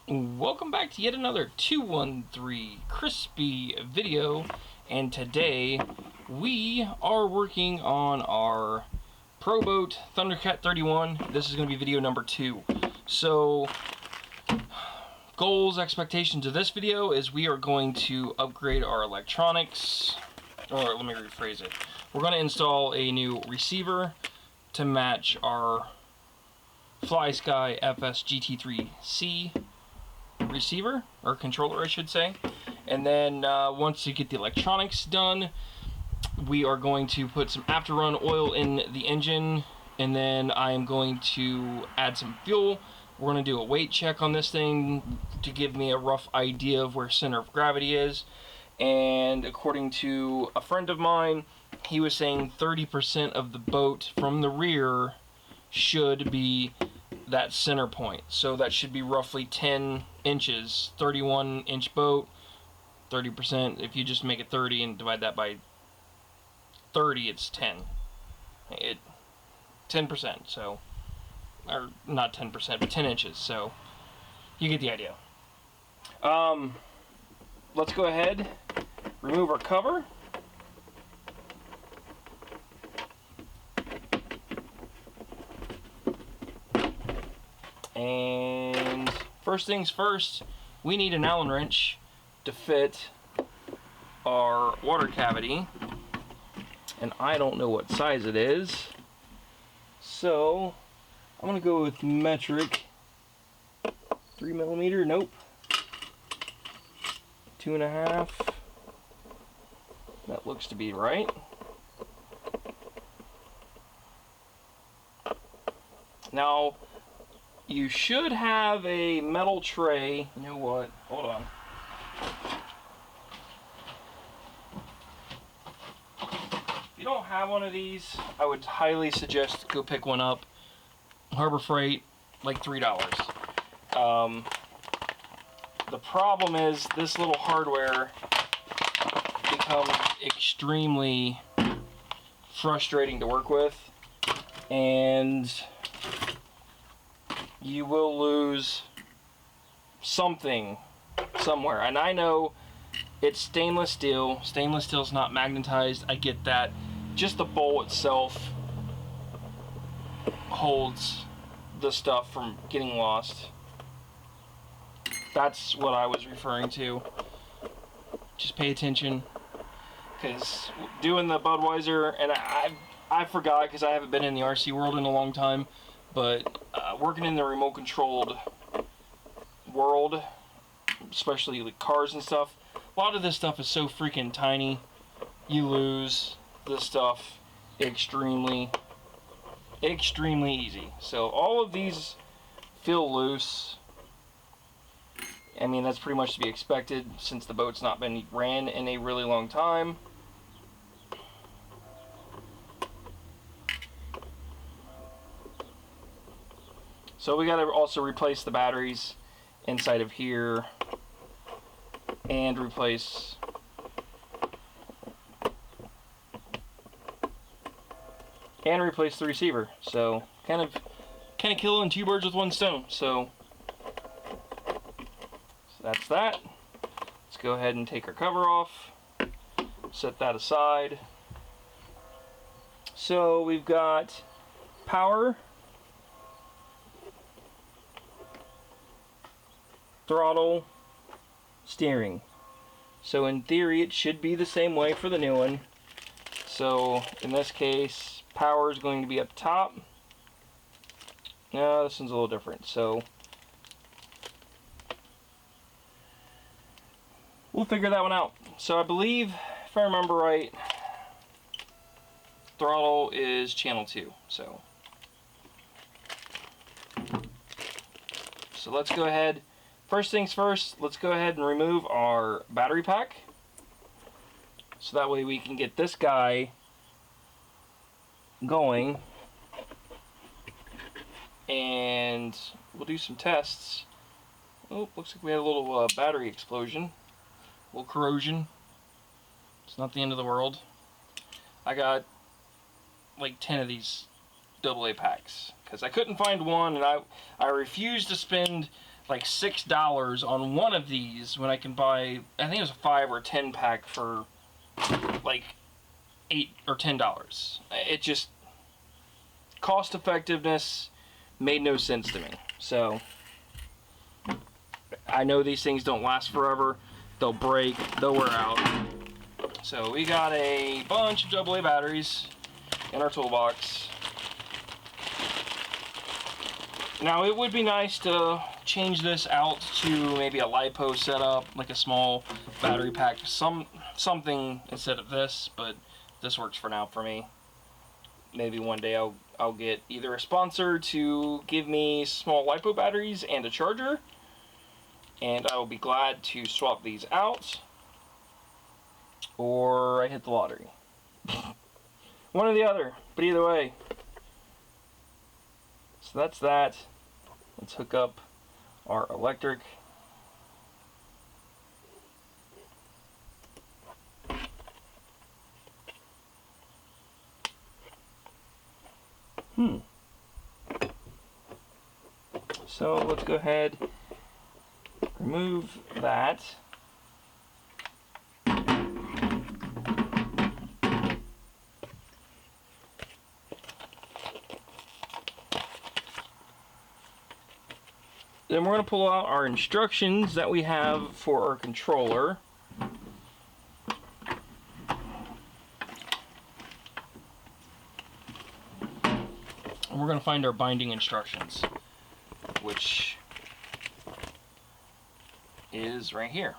Welcome back to yet another 213 crispy video, and today we are working on our Proboat Thundercat 31. This is going to be video number 2. So, goals, expectations of this video is we are going to upgrade our electronics, or let me rephrase it. We're going to install a new receiver to match our FlySky FS GT3C receiver, or controller I should say. And then once you get the electronics done, we are going to put some after run oil in the engine, and then I am going to add some fuel. We're going to do a weight check on this thing to give me a rough idea of where center of gravity is. And according to a friend of mine, he was saying 30% of the boat from the rear should be that center point. So that should be roughly 10 inches. 31 inch boat, 30%. If you just make it 30 and divide that by 30, it's 10. 10%. So, or not 10%, but 10 inches. So you get the idea. Let's go ahead, remove our cover. And first things first, we need an Allen wrench to fit our water cavity, and I don't know what size it is, so I'm gonna go with metric. 3mm, nope, 2.5, that looks to be right. Now you should have a metal tray. You know what? Hold on. If you don't have one of these, I would highly suggest go pick one up. Harbor Freight, like $3. The problem is this little hardware becomes extremely frustrating to work with, and you will lose something somewhere. And I know it's stainless steel. Stainless steel is not magnetized. I get that. Just the bowl itself holds the stuff from getting lost. That's what I was referring to. Just pay attention, because doing the Budweiser, and I forgot because I haven't been in the RC world in a long time, but working in the remote controlled world, especially like cars and stuff, a lot of this stuff is so freaking tiny, you lose this stuff extremely easy. So all of these feel loose. I mean, that's pretty much to be expected since the boat's not been ran in a really long time. So we gotta also replace the batteries inside of here, and replace the receiver. So kind of killing two birds with one stone. So that's that. Let's go ahead and take our cover off, set that aside. So we've got power, throttle, steering. So in theory it should be the same way for the new one. So in this case, power is going to be up top. No, this one's a little different. So we'll figure that one out. So I believe, if I remember right, throttle is channel 2. So let's go ahead. First things first, let's go ahead and remove our battery pack, so that way we can get this guy going, and we'll do some tests. Oh, looks like we had a little battery explosion, a little corrosion. It's not the end of the world. I got like 10 of these AA packs because I couldn't find one, and I refused to spend like $6 on one of these when I can buy, I think it was a 5 or 10 pack for like $8 or $10. It just, cost effectiveness made no sense to me. So I know these things don't last forever. They'll break, they'll wear out. So we got a bunch of AA batteries in our toolbox. Now it would be nice to change this out to maybe a LiPo setup, like a small battery pack, something instead of this, but this works for now for me. Maybe one day I'll get either a sponsor to give me small LiPo batteries and a charger, and I will be glad to swap these out, or I hit the lottery. One or the other, but either way. So that's that. Let's hook up our electric. So let's go ahead, remove that. Then we're going to pull out our instructions that we have for our controller. And we're going to find our binding instructions, which is right here.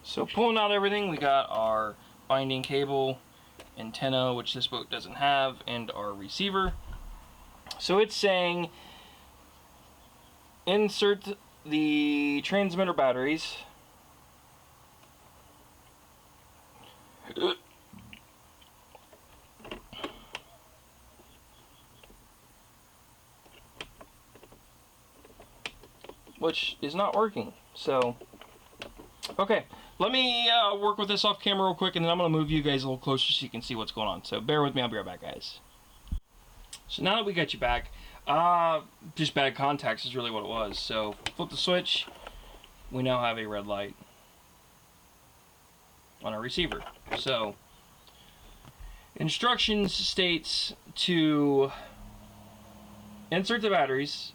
So pulling out everything, we got our binding cable, antenna, which this boat doesn't have, and our receiver. So it's saying insert the transmitter batteries which is not working. So okay, let me work with this off camera real quick, and then I'm going to move you guys a little closer so you can see what's going on. So bear with me, I'll be right back, guys. So now that we got you back, just bad contacts is really what it was. So flip the switch, we now have a red light on our receiver. So instructions states to insert the batteries,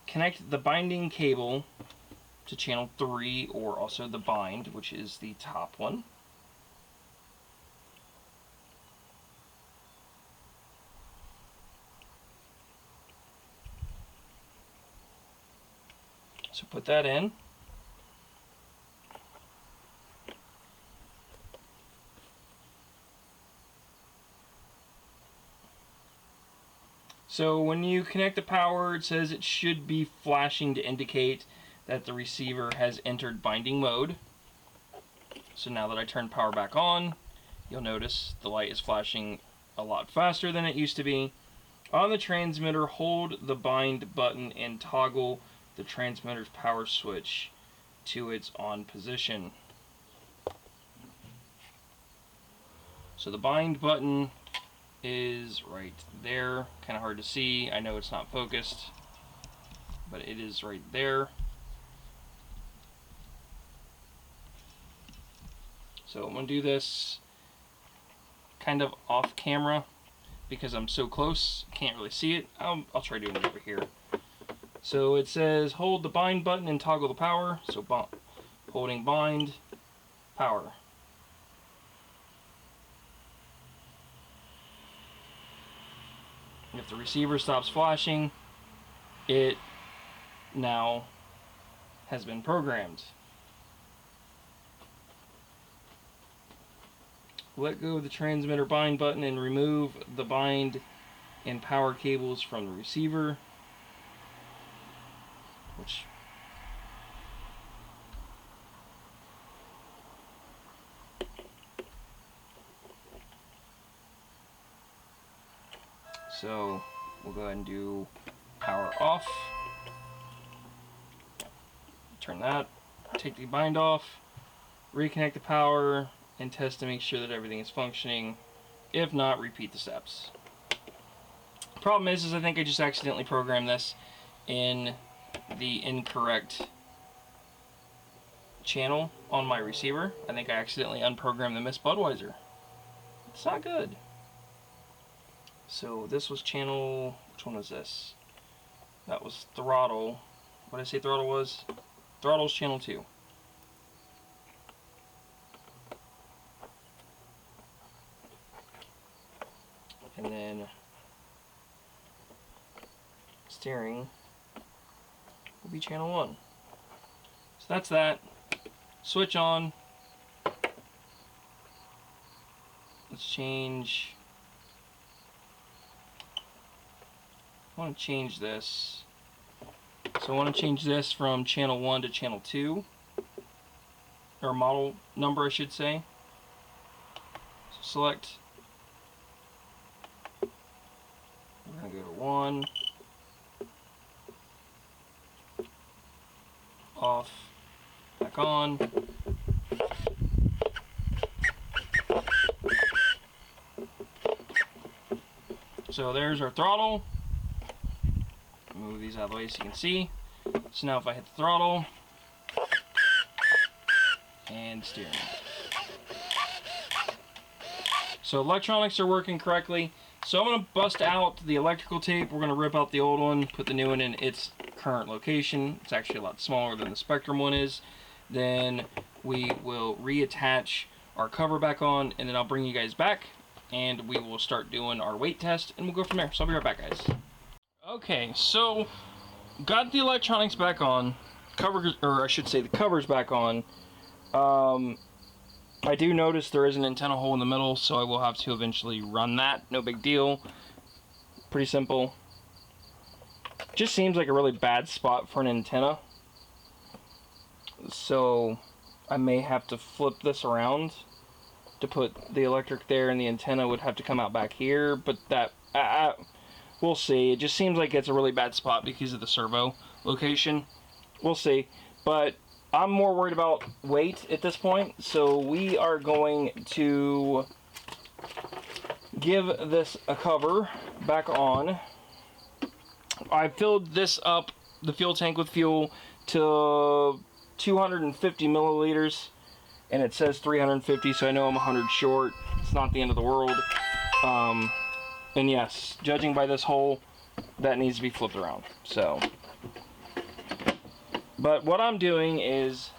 connect the binding cable to channel 3, or also the bind, which is the top one. So put that in. So when you connect the power, it says it should be flashing to indicate that the receiver has entered binding mode. So now that I turn power back on, you'll notice the light is flashing a lot faster than it used to be. On the transmitter, hold the bind button and toggle the transmitter's power switch to its on position. So the bind button is right there. Kind of hard to see. I know it's not focused, but it is right there. So I'm going to do this kind of off camera because I'm so close, can't really see it. I'll try doing it over here. So it says hold the bind button and toggle the power. So holding bind, power. If the receiver stops flashing, it now has been programmed. Let go of the transmitter bind button and remove the bind and power cables from the receiver, which So we'll go ahead and do power off. Turn that, take the bind off, reconnect the power, and test to make sure that everything is functioning. If not, repeat the steps. Problem is I think I just accidentally programmed this in the incorrect channel on my receiver. I think I accidentally unprogrammed the Miss Budweiser. It's not good. So this was channel, which one was this? That was throttle. What did I say throttle was? Throttle's channel 2. And then steering will be channel 1. So that's that. Switch on. Let's change. I want to change this. So I want to change this from channel 1 to channel 2. Or model number, I should say. So select. We're going to go to 1. Off. Back on. So there's our throttle. Move these out of the way so you can see. So now if I hit the throttle and steering. So electronics are working correctly. So I'm going to bust out the electrical tape. We're going to rip out the old one, put the new one in its current location. It's actually a lot smaller than the Spectrum one is. Then we will reattach our cover back on, and then I'll bring you guys back and we will start doing our weight test and we'll go from there. So I'll be right back, guys. Okay, so got the electronics back on, or I should say the covers back on. I do notice there is an antenna hole in the middle, so I will have to eventually run that. No big deal. Pretty simple. Just seems like a really bad spot for an antenna. So I may have to flip this around to put the electric there, and the antenna would have to come out back here, but that we'll see. It just seems like it's a really bad spot because of the servo location. We'll see. But I'm more worried about weight at this point, so we are going to give this a cover back on. I filled this up, the fuel tank, with fuel to 250 milliliters, and it says 350, so I know I'm 100 short. It's not the end of the world. And yes, judging by this hole, that needs to be flipped around. So, but what I'm doing is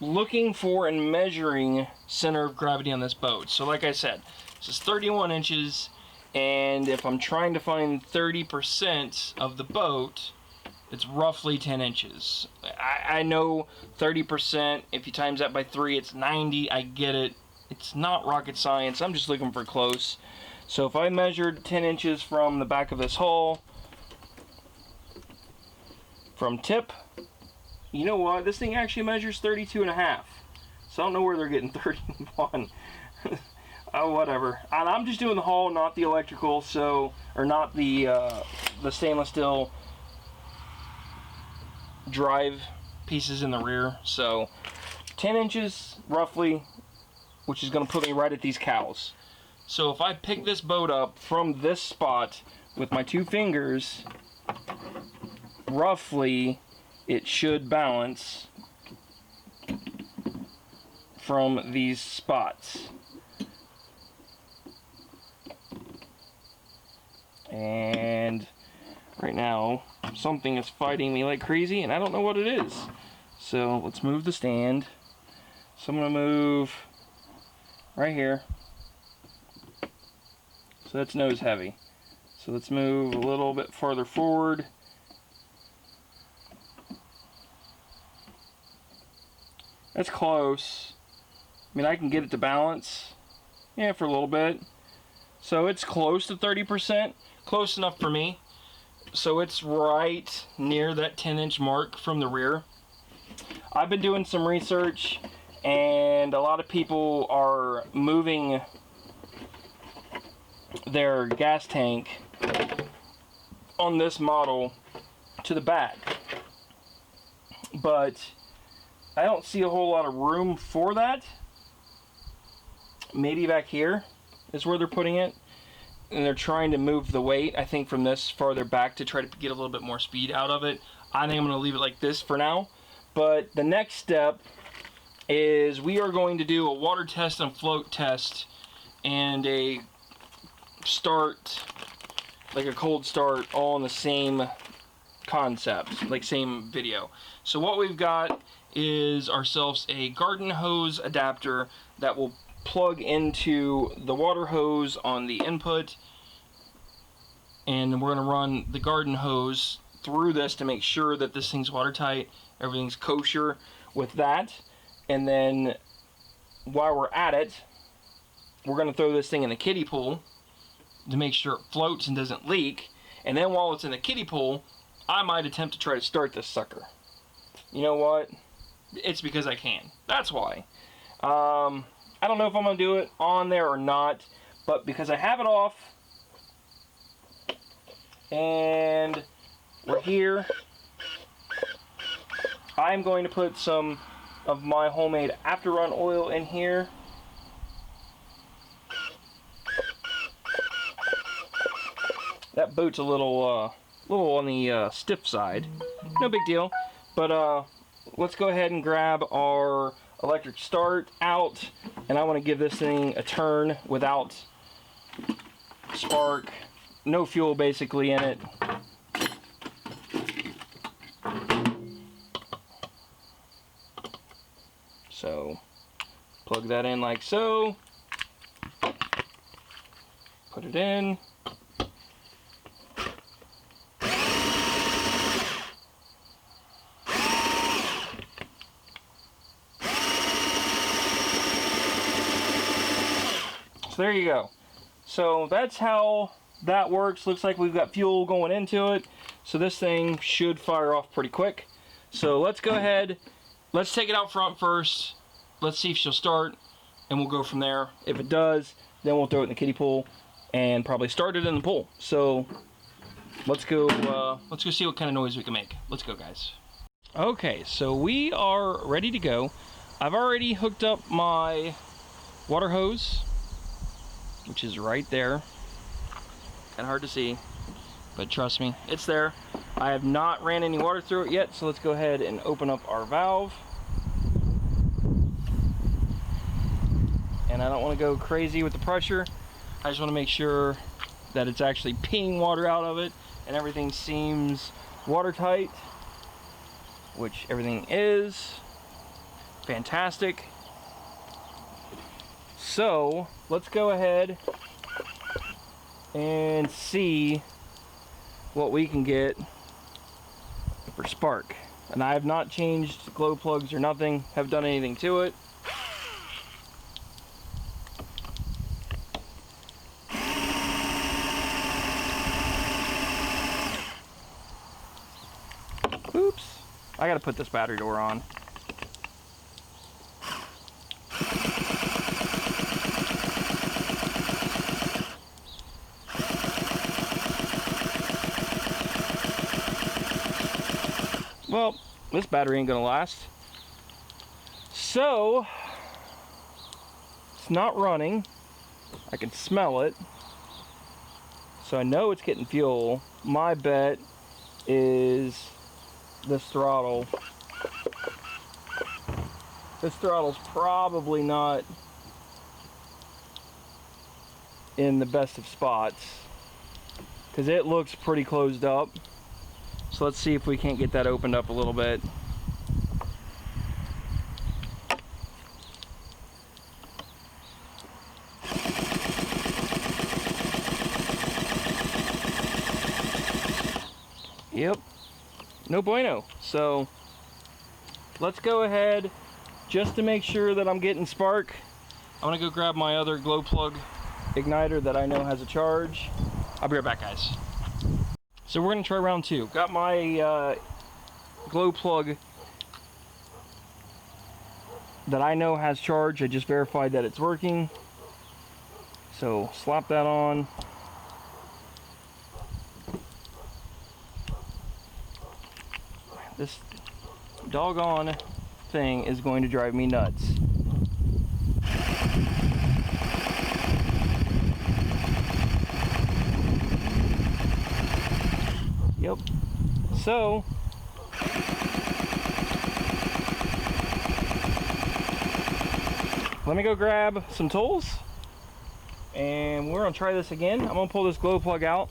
looking for and measuring center of gravity on this boat. So like I said, this is 31 inches, and if I'm trying to find 30% of the boat, it's roughly 10 inches. I know 30%, if you times that by 3, it's 90. I get it. It's not rocket science. I'm just looking for close. So if I measured 10 inches from the back of this hull, from tip, you know what? This thing actually measures 32.5. So I don't know where they're getting 31. Oh, whatever. And I'm just doing the hull, not the electrical, so, or not the stainless steel drive pieces in the rear. So 10 inches roughly, which is going to put me right at these cows. So if I pick this boat up from this spot with my 2 fingers, roughly it should balance from these spots. And right now something is fighting me like crazy and I don't know what it is. So let's move the stand. So I'm going to move right here. So that's nose heavy. So let's move a little bit farther forward. That's close. I mean, I can get it to balance. Yeah, for a little bit. So it's close to 30%. Close enough for me. So it's right near that 10-inch mark from the rear. I've been doing some research, and a lot of people are moving their gas tank on this model to the back, but I don't see a whole lot of room for that. Maybe back here is where they're putting it, and they're trying to move the weight, I think, from this farther back to try to get a little bit more speed out of it. I think I'm going to leave it like this for now, but the next step is we are going to do a water test and float test and a start, like a cold start, all in the same concept, like same video. So what we've got is ourselves a garden hose adapter that will plug into the water hose on the input, and we're going to run the garden hose through this to make sure that this thing's watertight, everything's kosher with that. And then while we're at it, we're going to throw this thing in the kiddie pool to make sure it floats and doesn't leak. And then while it's in the kiddie pool, I might attempt to try to start this sucker. You know what? It's because I can. That's why. I don't know if I'm going to do it on there or not, but because I have it off and we're here, I'm going to put some of my homemade after run oil in here. That boat's a little on the stiff side. No big deal. But let's go ahead and grab our electric start out, and I want to give this thing a turn without spark, no fuel basically in it. So plug that in like so, put it in. So there you go. So that's how that works. Looks like we've got fuel going into it. So this thing should fire off pretty quick. So let's go ahead. Let's take it out front first. Let's see if she'll start, and we'll go from there. If it does, then we'll throw it in the kiddie pool and probably start it in the pool. So let's go see what kind of noise we can make. Let's go, guys. Okay, so we are ready to go. I've already hooked up my water hose, which is right there. Kind of hard to see, but trust me, it's there. I have not ran any water through it yet, so let's go ahead and open up our valve. And I don't want to go crazy with the pressure. I just want to make sure that it's actually peeing water out of it and everything seems watertight, which everything is. Fantastic. So let's go ahead and see what we can get for spark. And I have not changed glow plugs or nothing, have done anything to it. Oops, I gotta put this battery door on. Well, this battery ain't gonna last. So, it's not running. I can smell it. So I know it's getting fuel. My bet is this throttle. This throttle's probably not in the best of spots because it looks pretty closed up. So let's see if we can't get that opened up a little bit. Yep, no bueno. So let's go ahead, just to make sure that I'm getting spark, I'm gonna go grab my other glow plug igniter that I know has a charge. I'll be right back, guys. So we're gonna try round two. Got my glow plug that I know has charge. I just verified that it's working. So slap that on. This doggone thing is going to drive me nuts. Yep. So let me go grab some tools and we're gonna try this again. I'm gonna pull this glow plug out,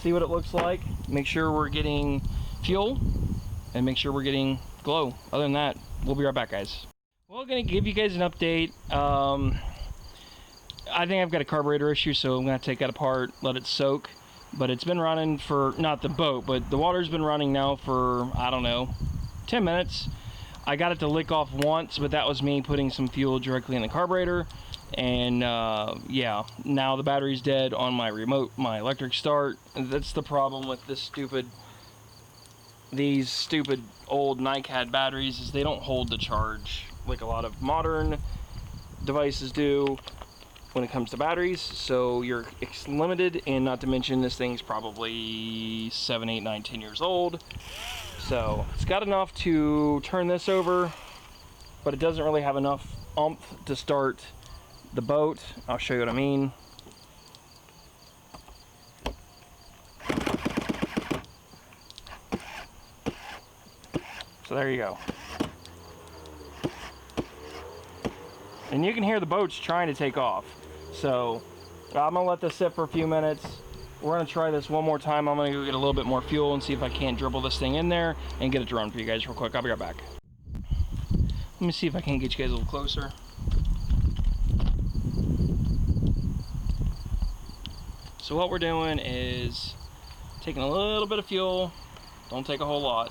see what it looks like, make sure we're getting fuel and make sure we're getting glow. Other than that, we'll be right back, guys. Well, I'm gonna give you guys an update. I think I've got a carburetor issue, so I'm gonna take that apart, let it soak. But it's been running for, not the boat, but the water's been running now for, I don't know, 10 minutes. I got it to lick off once, but that was me putting some fuel directly in the carburetor. And yeah, now the battery's dead on my remote, my electric start. That's the problem with these stupid old NiCad batteries, is they don't hold the charge like a lot of modern devices do when it comes to batteries. So you're limited, and not to mention this thing's probably 7, 8, 9, 10 years old. So it's got enough to turn this over, but it doesn't really have enough oomph to start the boat. I'll show you what I mean. So there you go. And you can hear the boats trying to take off. So I'm gonna let this sit for a few minutes. We're gonna try this one more time. I'm gonna go get a little bit more fuel and see if I can't dribble this thing in there and get it to run for you guys real quick. I'll be right back. Let me see if I can get you guys a little closer. So what we're doing is taking a little bit of fuel. Don't take a whole lot.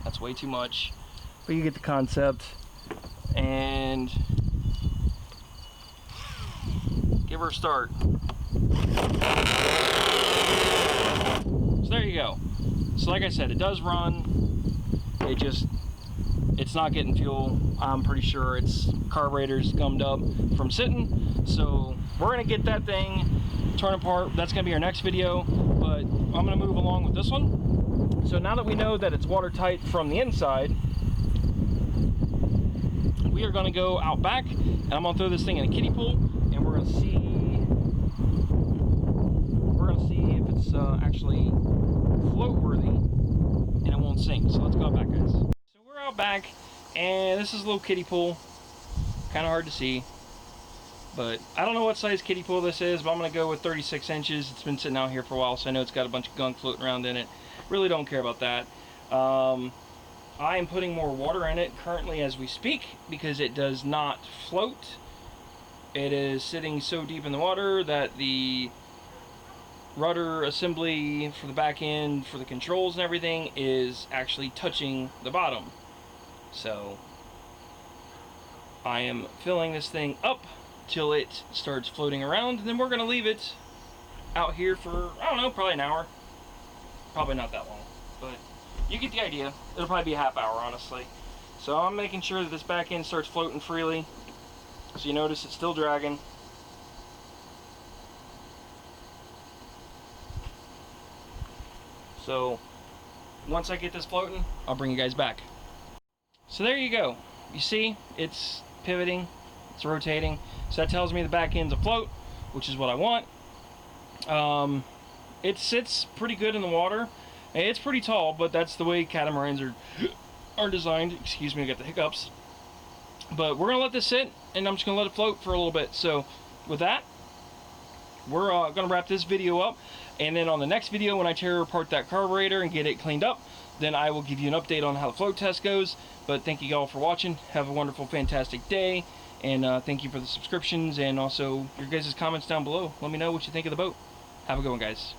That's way too much. But you get the concept. And give her a start. So there you go. So like I said, it does run. It's not getting fuel. I'm pretty sure its carburetor's gummed up from sitting. So we're gonna get that thing torn apart. That's gonna be our next video, but I'm gonna move along with this one. So now that we know that it's watertight from the inside, we are going to go out back, and I'm going to throw this thing in a kiddie pool, and we're going to see if it's actually float worthy and it won't sink. So let's go out back, guys. So we're out back, and this is a little kiddie pool. Kind of hard to see, but I don't know what size kiddie pool this is, but I'm going to go with 36 inches. It's been sitting out here for a while, so I know it's got a bunch of gunk floating around in it. Really don't care about that. I am putting more water in it currently as we speak because it does not float. It is sitting so deep in the water that the rudder assembly for the back end, for the controls and everything, is actually touching the bottom. So I am filling this thing up till it starts floating around, and then we're going to leave it out here for, I don't know, probably an hour. Probably not that long, but you get the idea. It'll probably be a half hour, honestly. So I'm making sure that this back end starts floating freely. So you notice it's still dragging. So once I get this floating, I'll bring you guys back. So there you go. You see, it's pivoting, it's rotating. So that tells me the back end's afloat, which is what I want. It sits pretty good in the water. It's pretty tall, but that's the way catamarans are designed. Excuse me, I got the hiccups. But we're gonna let this sit, and I'm just gonna let it float for a little bit. So with that, we're gonna wrap this video up, and then on the next video, when I tear apart that carburetor and get it cleaned up, then I will give you an update on how the float test goes. But thank you all for watching. Have a wonderful, fantastic day, and thank you for the subscriptions and also your guys' comments down below. Let me know what you think of the boat. Have a good one, guys.